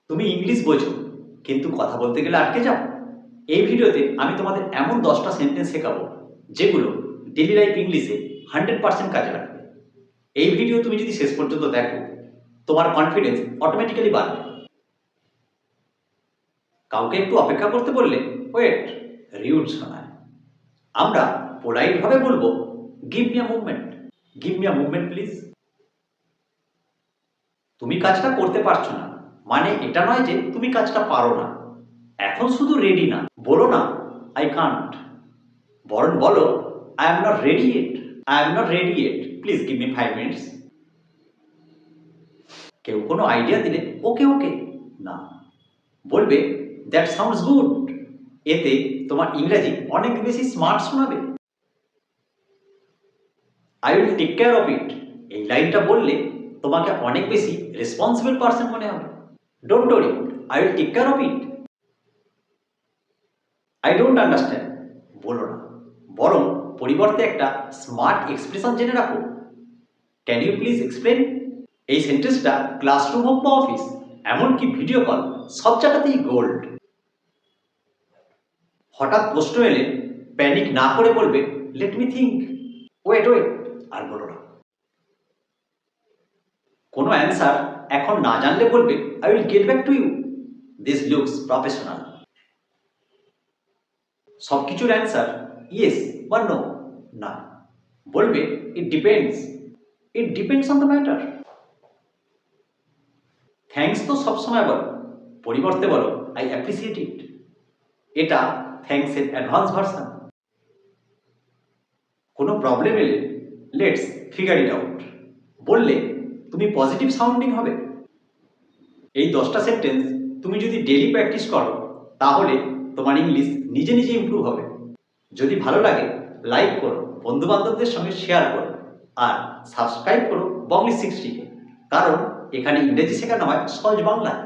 তুমি ইংলিশ বোঝো কিন্তু কথা বলতে গেলে আটকে যাও। এই ভিডিওতে আমি তোমাদের এমন 10টা সেন্টেন্স শেখাবো যেগুলো ডেইলি লাইফ ইংলিশে 100% কাজে লাগবে। এই ভিডিও তুমি যদি শেষ পর্যন্ত দেখো তোমার কনফিডেন্স অটোমেটিক্যালি বাড়বে। কাউকে একটু অপেক্ষা করতে বললে ওয়েট রিউড শোনায়। আমরা পোলাইটভাবে বলবো give me a movement, give me a movement please. তুমি কাজটা করতে পারছো না মানে এটা নয় যে তুমি কাজটা পারো না, এখন শুধু রেডি না বলো না আই কান্ট, বরং বলো I am not ready yet, I am not ready yet, please give me 5 minutes. কেউ কোনো আইডিয়া দিলে ওকে ওকে না, বলবে দ্যাট সাউন্ডস গুড। এতে তোমার ইংরেজি অনেক বেশি স্মার্ট শোনাবে। I will take care of it, এই লাইনটা বললে তোমাকে অনেক বেশি রেসপন্সিবল পারসন মনে হবে। Don't worry, I will take care of it. I don't understand বলো না, বরং পরিবর্তে একটা স্মার্ট এক্সপ্রেশন জেনে রাখো, ক্যান ইউ প্লিজ এক্সপ্লেন। এই সেন্টেন্সটা ক্লাসরুম হোক বা অফিস, এমনকি ভিডিও কল, সব জায়গাতেই গোল্ড। হঠাৎ প্রশ্ন এলে প্যানিক না করে বলবে let me think, wait wait, আর বলো না। কোনো অ্যান্সার এখন না জানলে বলবে I will get back to you, this looks professional. সব কিছুর অ্যান্সার ইয়েস বা নো না, বলবে it depends, it depends on the matter. Thanks তো সবসময় বলো, পরিবর্তে বলো আই অ্যাপ্রিসিয়েট ইট, এটা থ্যাঙ্কসের অ্যাডভান্স ভার্সন। কোনো প্রবলেম এলে লেটস ফিগার ইট আউট বললে তুমি পজিটিভ সাউন্ডিং হবে। এই 10টা সেন্টেন্স তুমি যদি ডেইলি প্র্যাকটিস করো তাহলে তোমার ইংলিশ নিজে নিজে ইমপ্রুভ হবে। যদি ভালো লাগে লাইক করো, বন্ধু বান্ধবদের সঙ্গে শেয়ার করো, আর সাবস্ক্রাইব করো বংলি 60কে, কারণ এখানে ইংরেজি শেখানো হয় সহজ বাংলায়।